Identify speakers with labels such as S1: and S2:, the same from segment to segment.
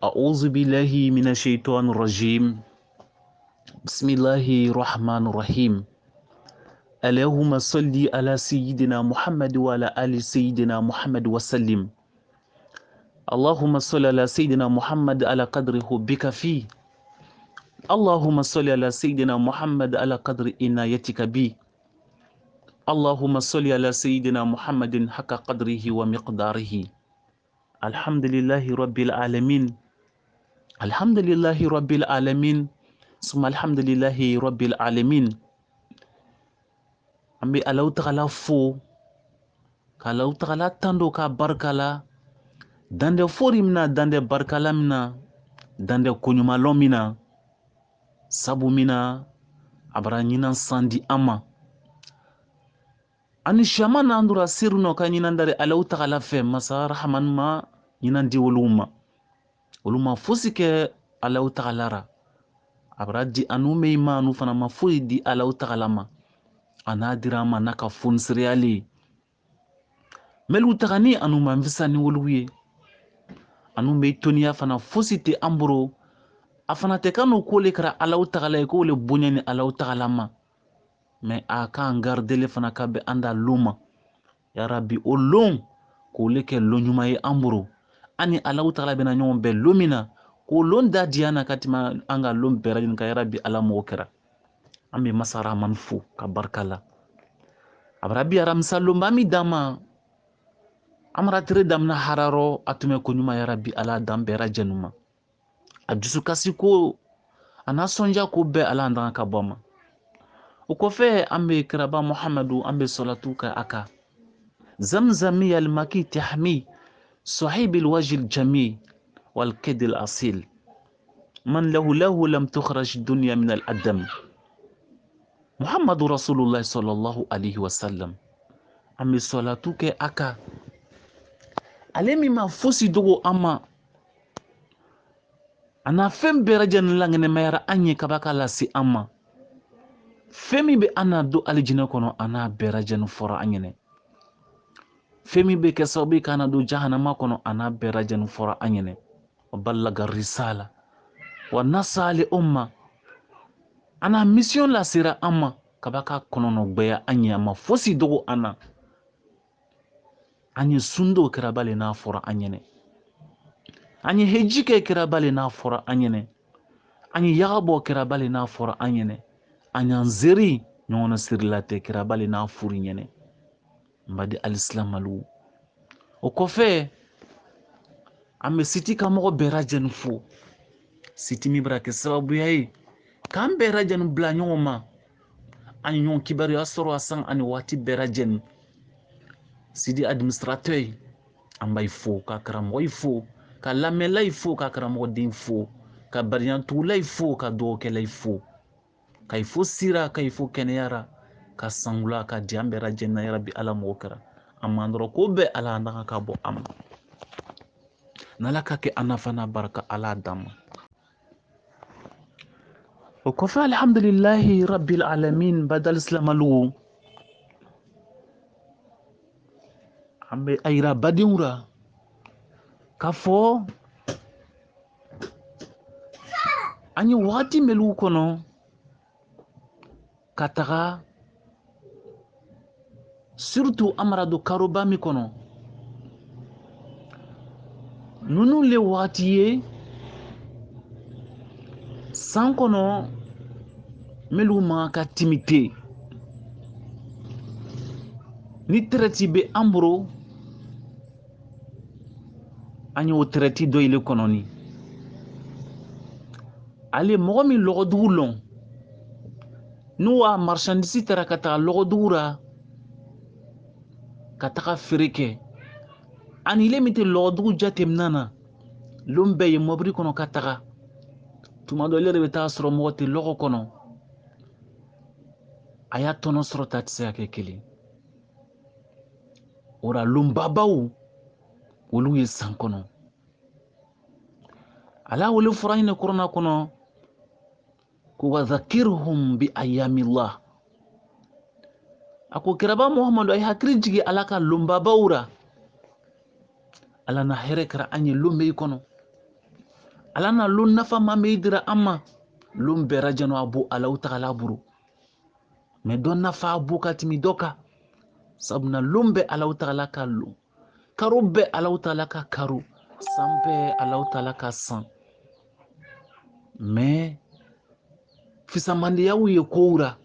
S1: أعوذ بالله من الشيطان الرجيم. بسم الله الرحمن الرحيم. اللهم صل على سيدنا محمد وعلى آل سيدنا محمد وسلم. اللهم صل على سيدنا محمد على قدر حبك فيه. اللهم صل على سيدنا محمد على قدر عنايتك به. اللهم صل على سيدنا محمد حق قدره ومقداره. الحمد لله رب العالمين. الحمد لله رب العالمين. ثم الحمد لله رب العالمين. Ambe Allahu Ta'ala fo, ka Allahu Ta'ala tando ka barkala, dande fori mina, dande barkala mina, dande kunyumalo mina, sabu mina, abara nyinan sandi ama. Ani shama na andura siru no ka nyinan dare Allahu Ta'ala fe, masa rahman ma nyinan di woluma. Woluma fosi ke Allahu Ta'ala ra. Abara di anu me ima anu fana ma foyi di Allahu Ta'ala ma. Ana dirama naka fonsiriali. Melu tagani anu manvisa ni woluye. Anu me tonia fana fosite ambro. Afana tekano kole kara Allahu Ta'ala ko le bonya ni Allahu Ta'ala ma. Me aka angardele fana kabe anda luma. Ya Rabbi o lom ko le ke lonyuma ye ambro. Ani Allahu Ta'ala bena nyon be lumina. Ko lon da diana katima anga lom berajin ka ya Rabbi ala mo kera. Ambe masara manfu ka barkala. Abrabi aram salomba mi dama. Amra tere damna hararo atume kunyuma ya Rabbi ala dambera jenuma. Adusu kasi ko anasonja ko be ala andanga kaboma. Ukofe ambe kiraba Muhammadu ambe salatu ka aka. Zamzami al-maki tahmi صاحب الوجه الجميل والكد الأصيل من له لم تخرج الدنيا من الأدم محمد رسول الله صلى الله عليه وسلم أمي صلاتك أكا ألمي ما فوسي دوغو أما أنا فم برجن لغن ميرا أني كباكا لاسي أما فمي بي أنا دو ألجنة كونو أنا برجن فرا أنيني femi be ke sababu kana do jahannama kono ana berajan fora anyene wa ballaga risala wa nasali umma ana mission la sira amma kabaka kono no gbeya anya ma fosi dogo ana anye sundo kirabale na fora anyene anye hejike kirabale na fora anyene anye yagabo kirabale na fora anyene anya nzeri nyono sirilate kirabale na furi nyene mbadi alislam alu o kofe ame siti ka mogo berajen fo siti mi brake sababu yayi kam berajen bla nyoma ani nyon kibari asoro asan ani wati berajen sidi administrateur ambay fo ka karamo ifo ka lamela ifo ka karamo din fo ka bariyan tula ifo ka do kele ifo ka ifo sira ka ifo kenyara ka sangula ka diambera jenna ya Rabbi ala mokara amandro ko be ala ndaka ka bo am nalaka ke anafana baraka ala dam o ko fa alhamdulillahi rabbil alamin badal islamalu ambe ayra badiura kafo anyi wati melu kono kataga surtout amarado karoba mi kono nunu le watiye san kono melu ma ka timite ni treti be ambro anyo treti do ile kono ni ale mogo mi logodugu lon nuwa marchandise tara kata logodugura kata fereke ani le mite logodugu jatem nana lombe ye mobri kono kata tumado le rebeta soro mogote logo kono aya tono soro tatse akekeli ora lumbabaw wolu ye san kono ala wolu furayne korona kono ko wadhakirhum bi ayamillah ako kiraba Muhammadu ay hakri jigi alaka lumbabawra ala na here kara anye lumbe kono alana lon nafa ma meidira amma lon berajano abu alau ta'ala buru me don nafa abu katimi doka sabna lumbe alau ta'ala ka lu karube alau ta'ala ka karu sambe alau ta'ala ka san me fisamandi yawu ye koura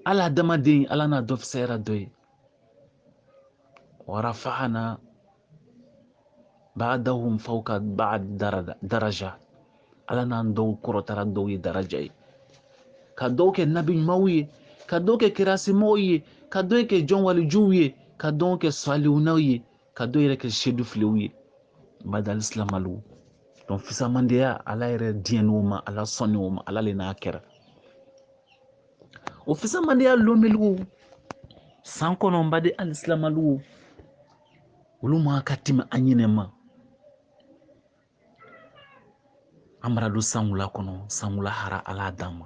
S1: ala damadin ala na dof sera doy ورفعنا بعدهم فوق بعد درجة على نندو كرة تردو درجة كدوك النبي موي كدوك كراسي موي كدوك جون والجوي كدوك صالونوي كدوك الشدو فلوي بعد الإسلام لو دون في سامنديا على ير دينوما على صنوما على لناكر وفي سامنديا لو ملو سانكونو بعد الإسلام لو ولما كتم أنينما amradu sangula kono sangula hara ala dama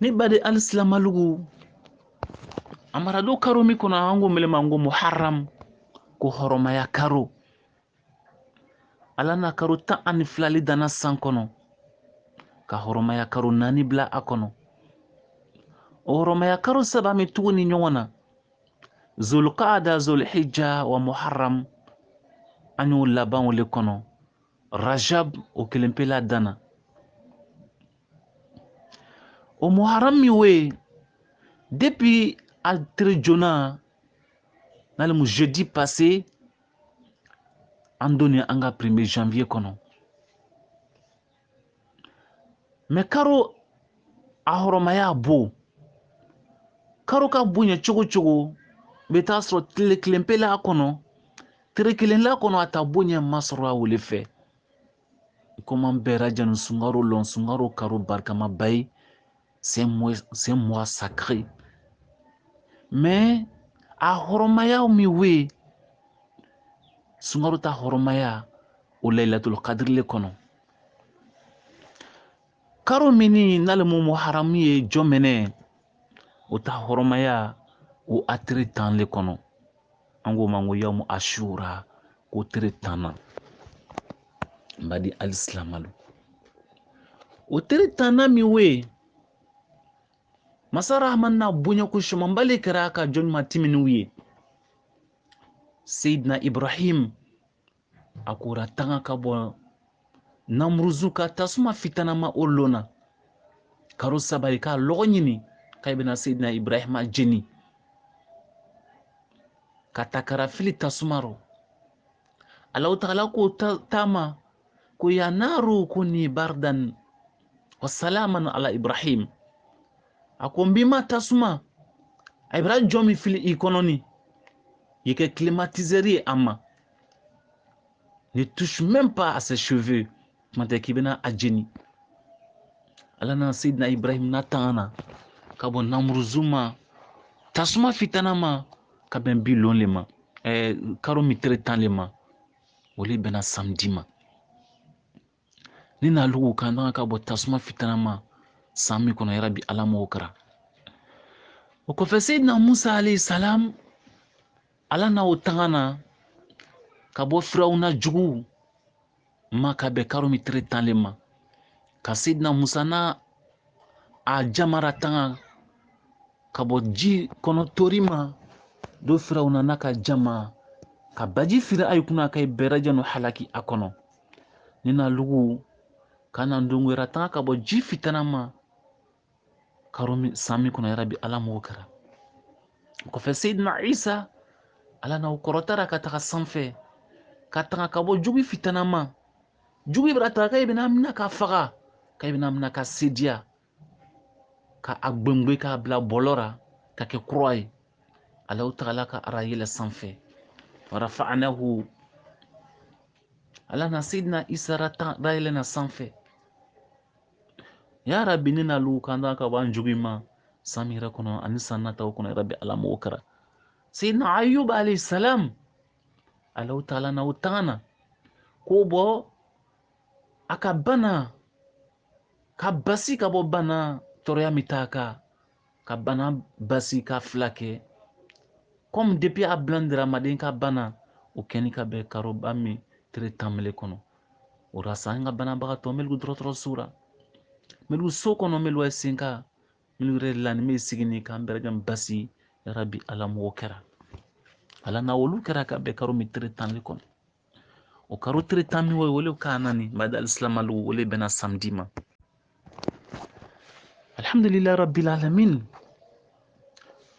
S1: ni bade alislam alugu amradu karo mi kono ango melema ngo muharram ko horoma ya karo alana karo ta an flali dana sankono ka horoma ya karo nani bla akono horoma ya karo saba mi tuguni nyona zulqaada zulhijja wa muharram anyo laban wole kono rajab o kelempela dana o muharram mi we depuis altre jona dans le jeudi passé andoni anga 1er janvier kono me karo ahoromaya bo karo ka bunya chogo beta sro kelempela kono Terekelen la kono atabunya masra wole fe comment berajan sungaro lon sungaro karo barkama bay c'est moi sacré mais a horomaya mi we sungaro ta horomaya o laylatul qadr le kono karo mini nalmu muharram ye jomene o ta horomaya o atri tan le kono ango mango yamu ashura ko teretana mbadi alislamalu o teretana mi we masara manna bunya ko shumambale karaka jon matiminu ye Sayyidina Ibrahim akura tanga kabo namruzuka tasuma fitana ma olona karo sabari ka logonyini kaybena Sayyidina Ibrahim ajeni katakara fili tasumaro Allah ta'ala ko tama ko ya naru kuni bardan wa salaman ala Ibrahim akombima tasuma Ibrahim jomi fili ikononi yeke climatiseri ama ne touche même pas à ses cheveux mante kibena ajeni Allah na Sayyidina Ibrahim natana kabo namruzuma tasuma fitanama kaben bilon lema karo mi tretan lema wole bena samedi ma nina lugu kanda ka bo tasuma fitanama sami kono yarabi alamo okra o ko fe Sayyidina Musa alayhi salam ala na otangana ka bo firawna jugu ma ka be karo mi tretan lema ka Sayyidina Musa na a jamara tanga ka bo ji kono torima do firawna naka jama ka baji fira ay kuna kay berajanu halaki akono nina lugu kana ndungwera tanga ka bo ji fitanama karomi sami kuna yarabi alamu kara ko fe Sayyidina Isa ala na korotara ka taka sanfe ka tanga ka bo jugi fitanama jugi brata kay bina amna ka faga kay bina amna ka sedia ka agbengbe ka bla bolora ka ke croix Allah ta'ala ka arayila sanfe warafa'nahu ala na Sayyidina Isa rayila na sanfe ya rabbi nina lu kanda ka ban jugima samira kono anisana taw kono rabbi alamu okara Sayyidina Ayyub alayhi salam Allah ta'ala na utana ko bo aka bana ka basi ka bo bana torya mitaka ka bana basi ka flake comme depuis a blandra maden ka bana o keni ka be karo bami tere tamele kono ora sanga bana baga to melgu drotro sura melgu so kono melu esinka melgu relani me sigini ka berjam basi ya rabbi alam wokera ala na wolu kera ka be karo mi tere tamele kono o karo tere tammi wo wole kanani bada al-islam alu wole bena samedi ma alhamdulillah rabbil alamin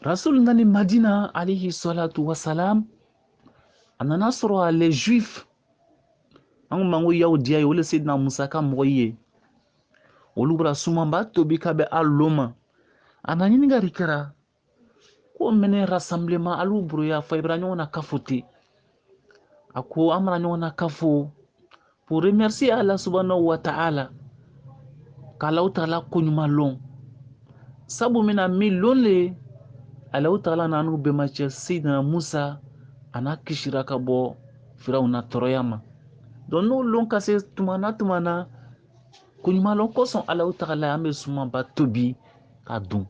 S1: rasul nani madina alayhi salatu wassalam anana soro les juifs an mango yahudiya ye wole seydina musa ka mogo ye olu bara suman ba tobi ka be aloma ana ɲiningari kɛra ko mene rassemblement alu buru ya fa ibra ɲɔgɔn na kafo te a ko an bara ɲɔgɔn na kafo pour remercier Allah subhanahu wa ta'ala k'Allahu ta'ala koɲuman lɔn sabu mina min lɔn le Allahu ta'ala nanu bɛnbacɛ seydina musa ana kishira ka bɔ firawuna tɔrɔya ma donc n'o lɔn ka se tumana koɲuman lɔn kosɔn Allahu ta'ala an bɛ suman ba tobi ka dun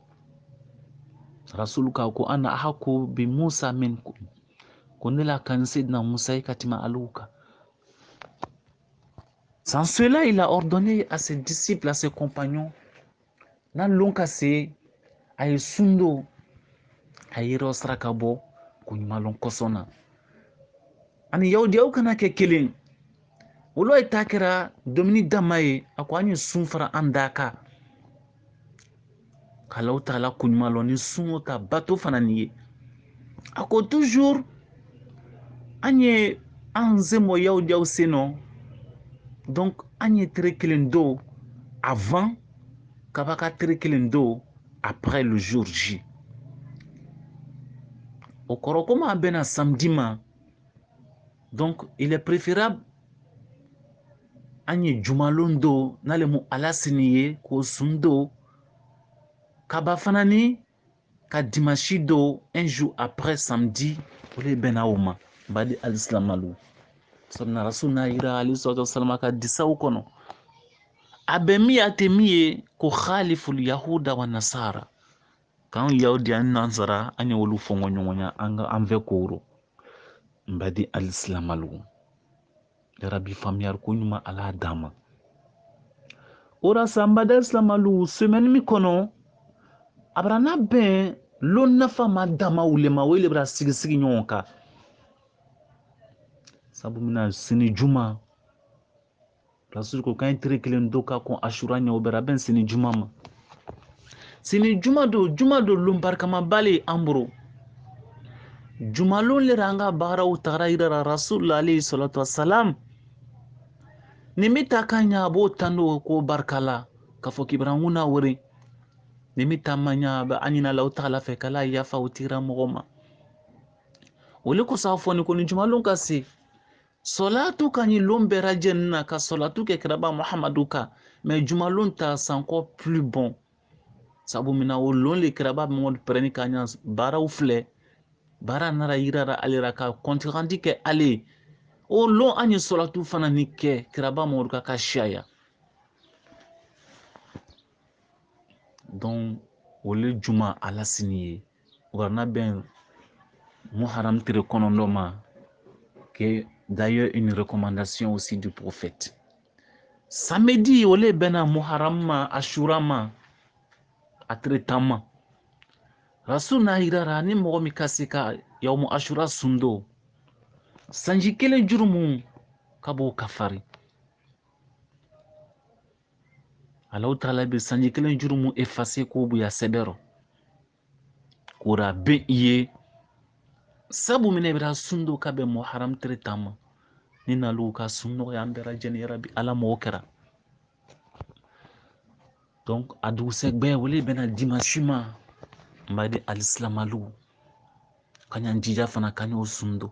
S1: rasulu ka ko ana ahako bi musa minkum ko ne la kan seydina musa ka tɛmɛ alu kan. Sans cela, il a ordonné à ses disciples, à ses compagnons, na lonka se ay sundo ay rosra kabo kunymalon kosona. Ani yawdi yaw kana ke kelen. Wolo ay takira domini damaye akwani sunfara andaka. Kalaw taala kunymalon ni sunota bato fananiye. Ako toujours anye anzemo yawdi yaw seno. Donc, anye tere kelen do avant kabaka tere kelen do après le jour J. Au korokoma bena samedi ma. Donc, il est préférable anye jumalondo nale mu alasiniye ko sundo kaba fanani ka dimanche do un jour après samedi ole bena uma badi al-islamalu. Sabna rasulna ira ali sallallahu alaihi ka disaw kono abe mi ate miye ko khaliful yahuda wa nasara kan yahudi an nasara anya wolu fongo nyonya anga anve koro mbadi al-islamalu ya rabbi famiyar ko nyuma ala dama ora samba da islamalu semaine mi kono abrana ben lon nafa ma dama ulema wele bra sigi nyonka sabu mina sini juma rasul ko kan tere kelen doka ko ashura nya obera ben sini juma ma sini juma do lumbarkama bale ambro juma lon le ranga bara utara ira rasul alayhi salatu wassalam nimita kanya bo tando ko barkala kafo kibranguna wori nimita manya ba anina law taala fe kala ya fa utira mogoma wole ko safoni ko ni juma lon kasi solatu kanyi lombera jenna ka solatu ke kraba muhammadu ka mais jumalun ta c'est encore plus bon sabu mina o lon le kraba mod preni kanya bara ufle bara nara yirara alira ka kontrandi ke ale o lon anyi solatu fana ni ke kraba mod ka shaya donc wole juma ala siniye warna ben muharram tire konondoma ke d'ailleurs une recommandation aussi du prophète. Samedi, ole bena muharram ashura ma atretama. Rasul na hirara ni mogo mi kasika yawmu ashura sundo. Sanji kele jurumu kabo kafari. Allah ta'ala be sanji kele jurumu effacer ko bu ya sebero. Kura be iye sabu mine bira sundo kabe muharram tretama. Nina luka sunno ya mbera jeni rabbi ala mo kera donc adu segbe wole bena dimanche ma mbadi al-islamalu kanya njija fana kanyo sundo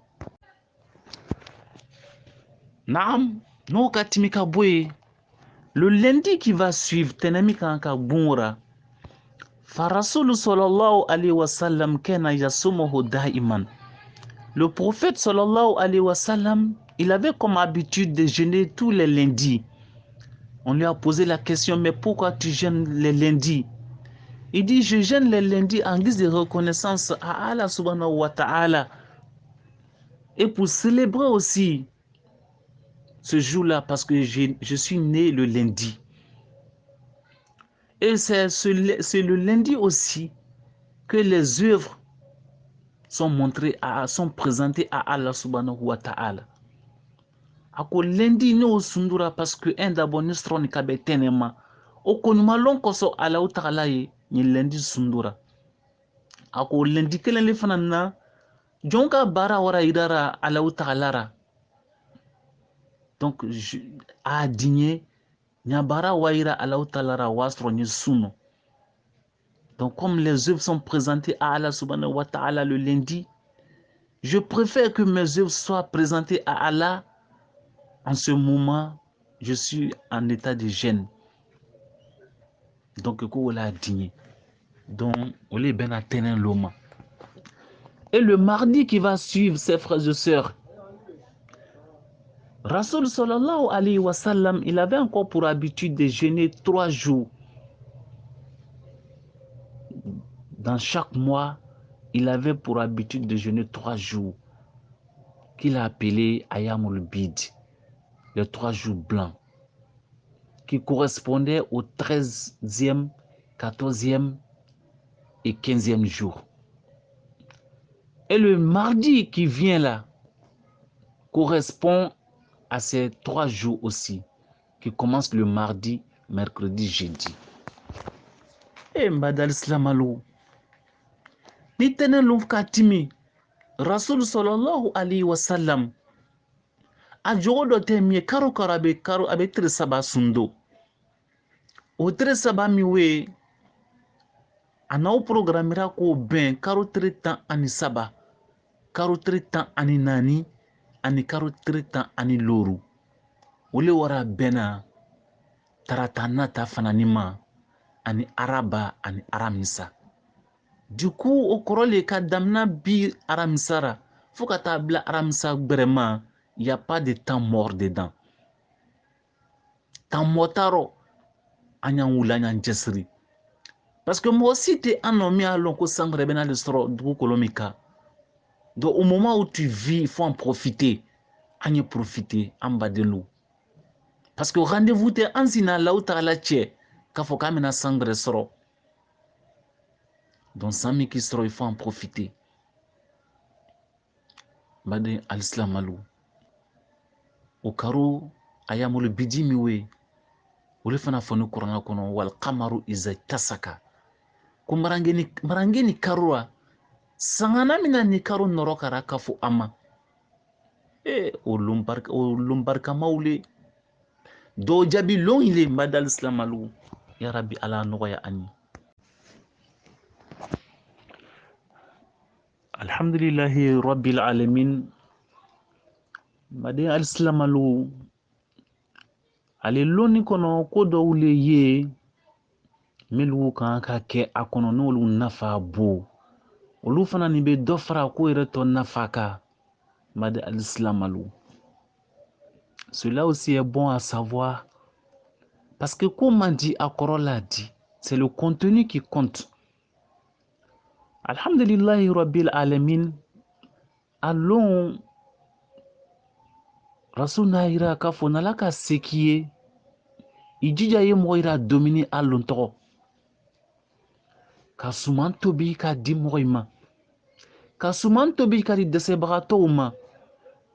S1: naam no katimika boye le lundi qui va suivre tenemi kanka bunra fa rasul sallallahu alaihi wasallam kana yasumuhu daiman le prophète sallallahu alaihi wasallam il avait comme habitude de jeûner tous les lundis. On lui a posé la question, mais pourquoi tu jeûnes les lundis? Il dit, je jeûne les lundis en guise de reconnaissance à Allah subhanahu wa ta'ala. Et pour célébrer aussi ce jour-là parce que je suis né le lundi. Et c'est le lundi aussi que les œuvres sont présentées à Allah subhanahu wa ta'ala. Ako lundi ne o sundura parce que un d'abord ne sera ni kabe tenema. O konuma lon koso Allah ta'ala ye ni lundi sundura. Ako lundi kelen le fana na jonka bara wara idara Allah ta'ala. Donc a digné nyabara waira Allah ta'ala wastro ni suno. Donc comme les œuvres sont présentées à Allah subhanahu wa ta'ala le lundi, je préfère que mes œuvres soient présentées à Allah. En ce moment, je suis en état de jeûne. Donc, on l'a digné. Donc, on est bien atteint l'homme. Et le mardi qui va suivre, ses frères et sœurs, Rasoul sallallahu alayhi wa sallam, il avait encore pour habitude de jeûner 3 jours. Dans chaque mois, il avait pour habitude de jeûner 3 jours, qu'il a appelé Ayamul Bid, les 3 jours blancs, qui correspondaient au 13e, 14e et 15e jour. Et le mardi qui vient là correspond à ces 3 jours aussi, qui commencent le mardi, mercredi, jeudi. Et Mbadal Slamalou, ni tenen lumka timi, Rasul sallallahu alayhi wa sallam, a jogo do te mi karo abe tere saba sundo. O tere saba mi we, anao programmera ko ben karo tere tan ani saba, karo tere tan ani nani, ani karo tere tan ani loru. Ole wara bena tarata nata fananima ani araba ani aramisa. Du coup, au korole ka damna bi aramisara, faut ka ta bla aramisa brema, il n'y a pas de temps mort dedans. Temps motaro, anyan wula nyan jesri. Parce que moi aussi, tu es un homme à l'onko sangre bena le soro du kolomika. Donc au moment où tu vis, il faut en profiter. Anye profiter, en bas de l'eau. Parce que rendez-vous te ansina la ou ta la tche, ka fo kamena sangre soro. Donc sami qui soro, il faut en profiter. Bade al-Islam alou. O karo ayamul bidi miwe. Ole fana fonu korona kono wal qamaru iza tasaka. Ko marangeni karua. Sangana mina ni karo norokara kafu ama. O lumbarka maule. Do jabi long ile mbadal Islam alou. Ya Rabbi ala noya ani. Alhamdulillahi Rabbil alamin. Made al-Islam alou. Ale loni kono ko do wule ye melu kan ka ke akono n'olu nafa bo olu fana ni be dɔ fara ko yɛrɛ tɔ nafa ka made al-Islam alou. Cela aussi est bon à savoir parce que comme on dit à l'a dit, c'est le contenu qui compte. Alhamdulillahi Rabbil alamin. Allons Rasul naira ka fo nala ka sekiye ijija ye mɔgɔ yira domini allon tɔgɔ ka suman tobi ka di mɔgɔ ma ka suman tobi ka di dɛsɛbagatɔw ma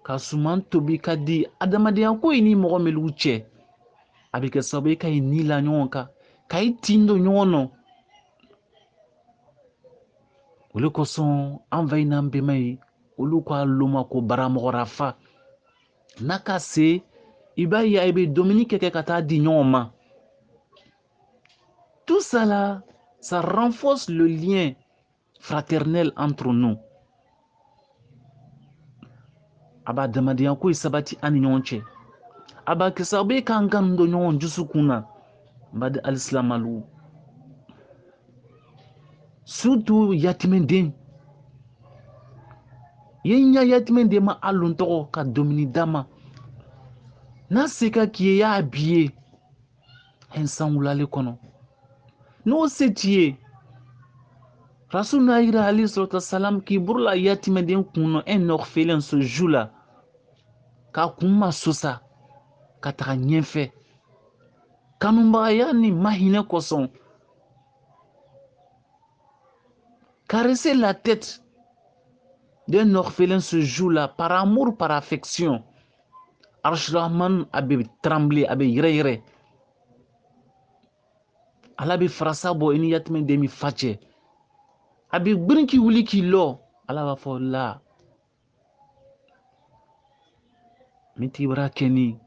S1: ka suman tobi ka di adamadenya ko ni mɔgɔ melu cɛ a bɛ kɛ sababu ye ka i ni la ɲɔgɔn kan ka i tin don ɲɔgɔn nɔ. Olu kosɔn an fɛ n'an bɛnba ye olu ka loma ko baramɔgɔra fa n'a ka se i b'a ye a bɛ domini kɛ ka taa di ɲɔgɔn ma. Tout ça là, ça renforce le lien fraternel entre nous. Aba adamadenya ko sabati ani ɲɔgɔn cɛ. Aba kɛ sababu ye k'an kan don ɲɔgɔn dusukun na. Mbade al-Islam alou. Surtout yatimenden. Yenya yatimenden ma allon tɔgɔ ka domini dama. N'a se ka k'i ye y'a biye un san wulale kɔnɔ. N'o se t'i ye Rasul n'a yira alayhi salatu wasalam k'i burula yatimenden kun un orphelin ce jour là k'a kun ma sosa ka taga ɲɛfɛ kanubagaya ni mahinɛ kosɔn. Caresser la tête d'un orphelin ce jour-là par amour, par affection. Arshirahman a bɛ trembler, a bɛ yɛrɛ. Ala bɛ farasa bɔ i ni yatimɛ den min fa cɛ. A bɛ gbirin k'i wuli k'i lɔ. Ala b'a fɔ la. Min t'i bara kɛ ni.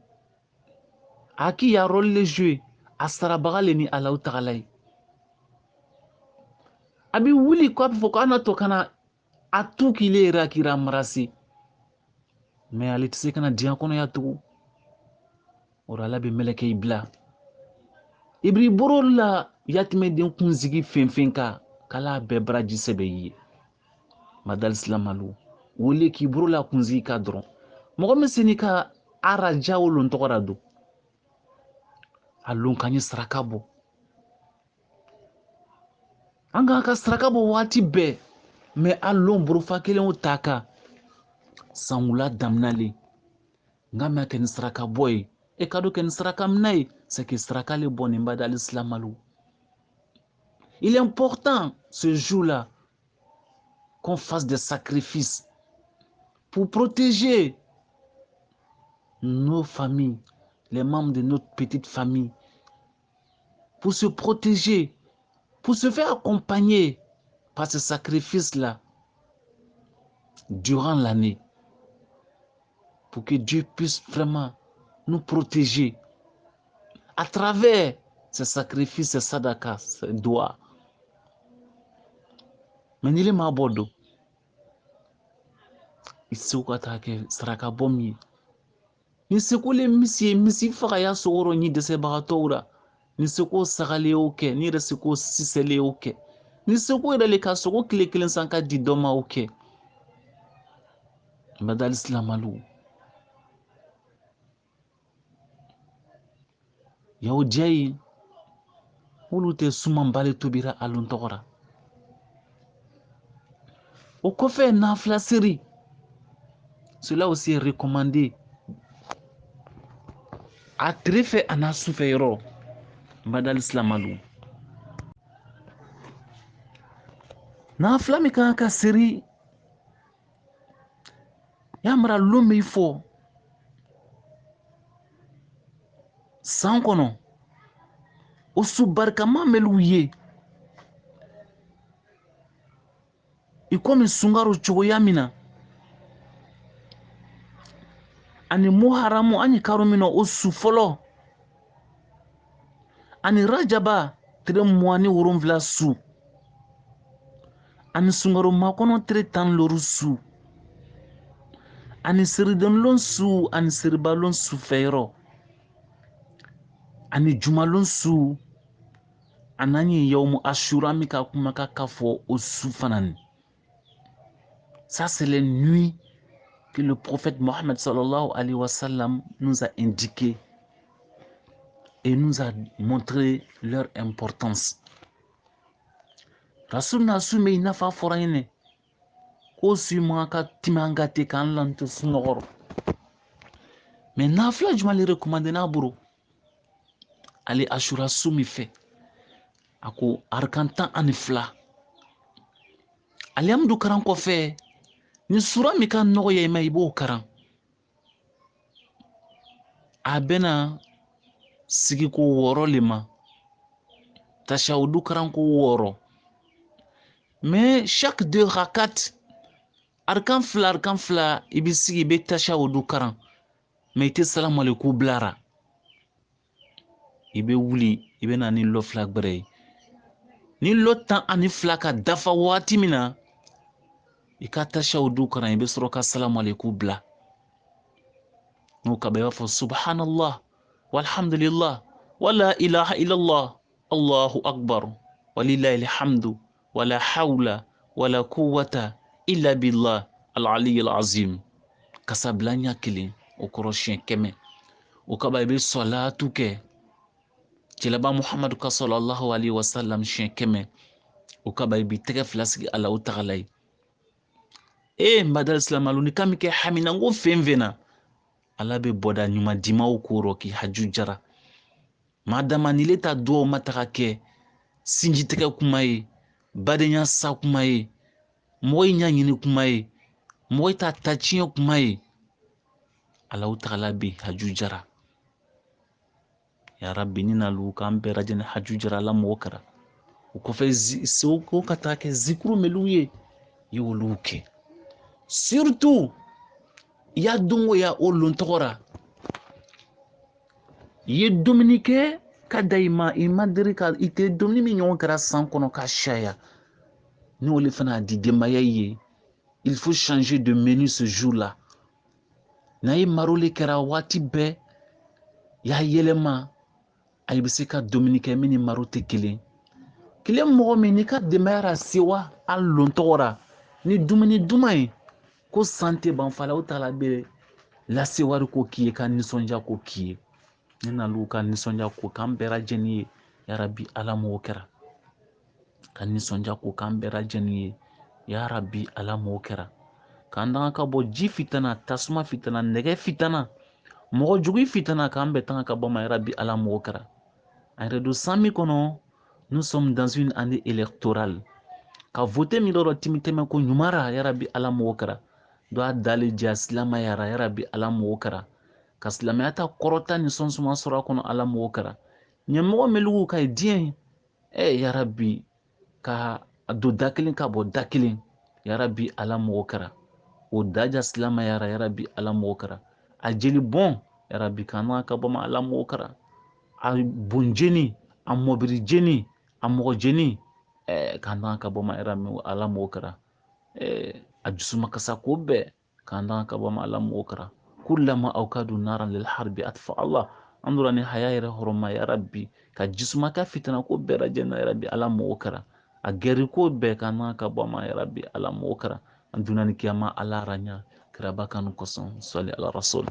S1: A k'i y'a rôle le jouer. A sarabaga le ni Alahu Taala ye. A bɛ wuli ko a bɛ fɔ ko ana to kana a tu k'ile yɛrɛ a k'i embrasser. Mais ale tɛ se kana diɲɛ kɔnɔ ya tugun. O la Ala bɛ mɛlɛkɛ bila. I b'i bolo la yatimɛ den kunsigi fɛn kan k'ala bɛɛ baraji sɛbɛ i ye. Madal silamalu wele k'i bolo la kunsigi kan dɔrɔn. Mɔgɔ min se n'i ka araja wolon tɔgɔ la don. A lon ka ɲi saraka bɔ. An k'an ka saraka bɔ waati bɛɛ. Mais a lon burufa kelen o ta kan sangula daminalen. Nka mɛ kɛ ni saraka bɔ ye. E ka dɔn kɛ ni saraka minɛ ye. C'est que saraka le bɔ nin badal silamalu. Il est important ce jour-là qu'on fasse des sacrifices pour protéger nos familles, les membres de notre petite famille, pour se protéger, pour se faire accompagner par ce sacrifice-là durant l'année, pour que Dieu puisse vraiment nous protéger à travers ces sacrifices, ces sadakas, ces doigts. Mais il est ma bodo. Il se quoi que saraka bomi. Ni se ko le misi faga ya sogoro ni dese bagatɔw la. Ni se ko sagale o kɛ, ni yɛrɛ se ko sisɛle o kɛ. Ni se ko yɛrɛ le ka sogo tile kelen san ka di dɔ ma o kɛ. Madal silamalu. Yaw diya ye olu tɛ suman bale tobira alon tɔgɔ la. O kɔfɛ nafila seri. Cela aussi est recommandé. A tile fɛ a n'a su fɛ yɔrɔ. Madal silamalu. Nafila min kan ka seri. Y'a mara lon bɛ fɔ. San kɔnɔ. O su barikama mɛlu ye. I komi sunkaro cogoya min na. Ani muharamu ani karo min na o su fɔlɔ. Ani rajaba tile 27 su. Ani sunkaro makɔnɔ tile 15 su. Ani seridanlon su ani seribalon su fɛyɔrɔ. Ani jumalon su. Anani yawmu ashura mi ka kuma ka fɔ o su fanani. Ça c'est les nuits que le prophète Mohammed sallallahu alayhi wa sallam nous a indiqué et nous a montré leur importance. Rasul na su me nafa fɔra ɲinɛ ko su ma ka timangate k'an lanto sunɔgɔrɔ. Mais nafila juma le recommandé n'a bolo. Ale ashura su mi fɛ. A ko arkan 12. Alihamdu karan kɔfɛ ni sura min ka nɔgɔya i ma i b'o karan. A bɛna sigi ko 6 le ma. Tashawudu karan ko 6. Mais chaque 2 rakat arkan fila i bɛ sigi i bɛ tashawudu karan. Mais i tɛ salamu alaikum bilara. I bɛ wuli i bɛ na ni lɔ fila gbɛrɛ ye. Ni lɔ 12 ka dafa waati min na i ka tashawudu karan i bɛ sɔrɔ ka salamu alaikum bila. N'o ka b'a fɔ subhanallah walhamdulillah wala ilaha illallah allahu akbar walillahi alhamdu wala hawla wala quwwata illa billah al-ali al-azim. Kasabila ɲa kelen o kɔrɔ siɲɛ 100. O ka b'a i bɛ salatu kɛ cɛlaba Muhamadu ka sallallahu alayhi wa sallam siɲɛ 100. O ka b'a i b'i tɛgɛ fila sigi Alahu Taala ye. Madal silamalu ni kan min kɛ haminanko fɛn fɛn na ala bɛ bɔda ɲuman dimaw koro k'i haju jara madama nile ta duwaw ma taga kɛ sinji tigɛ kuma ye badenya sa kuma ye mɔgɔ in ɲa ɲini kuma ye mɔgɔ ta tiɲɛ kuma ye alaw tagala bi haju jara ya rabbi ni nalu k'an bɛɛ lajɛlen haju jara ala mɔgɔ kɛra o kɔfɛ sew ko ka taa kɛ zikuru meliw ye i y'olu kɛ surtout i y'a don o ya o lon tɔgɔra i ye dumuni kɛ ka da i ma deli ka i tɛ dumuni min ɲɔgɔn kɛra san kɔnɔ ka caya ni olu fana y'a di denbaya ye il faut changer de menu ce jour là n'a ye maroli kɛra waati bɛɛ i y'a yɛlɛma a bɛ se ka dumuni kɛ min ni maro tɛ kelen kile mɔgɔ min n'i ka denbaya ra sewa a lon tɔgɔra ni dumuni duman ye ko san tɛ ban fala o t'a la bɛ lasewari ko k'i ye ka nisɔndiya ko k'i ye ne nalu ka nisɔndiya ko k'an bɛɛ lajɛlen ye yarabi ala m'o kɛra ka nisɔndiya ko k'an bɛɛ lajɛlen ye yarabi ala m'o kɛra k'an danga ka bɔ ji fitana tasuma fitana nɛgɛ fitana mɔgɔ jugu fitana k'an bɛɛ tanga ka bɔ ma yarabi ala m'o kɛra a yɛrɛ don san min kɔnɔ nous sommes dans une année électorale ka voter min dɔrɔn timi tɛmɛ ko ɲumara yarabi ala m'o kɛra dɔ a dalen jɛ silamaya ra yarabi ala m'o kɛra ka silamɛya ta kɔrɔta ni sɔnsuma sɔrɔ a kɔnɔ ala m'o kɛra ɲɛmɔgɔ meligu ka ye diɲɛ yarabi ka don da kelen ka bɔ da kelen yarabi ala m'o kɛra o daja silamaya ra yarabi ala m'o kɛra a jeli bɔn yarabi k'an ka bɔ ma ala m'o kɛra a bon jeni a mɔbiri jeni a mɔgɔ jeni k'an ka bɔ ma ala m'o kɛra a jusumakasa ko bɛɛ k'an ka bɔ ma ala m'o kɛra kullama awkadu naran lil harbi atfa Allah an dora ni haya yɛrɛ hɔrɔnma yarabi ka jisumaka fitana ko bɛɛ lajɛlen yarabi ala m'o kɛra a gɛri ko bɛɛ k'an ka bɔ ma yarabi ala m'o kɛra an donna ni kiyama ala ranya kiraba kanu kosɔn sɔli ala rasul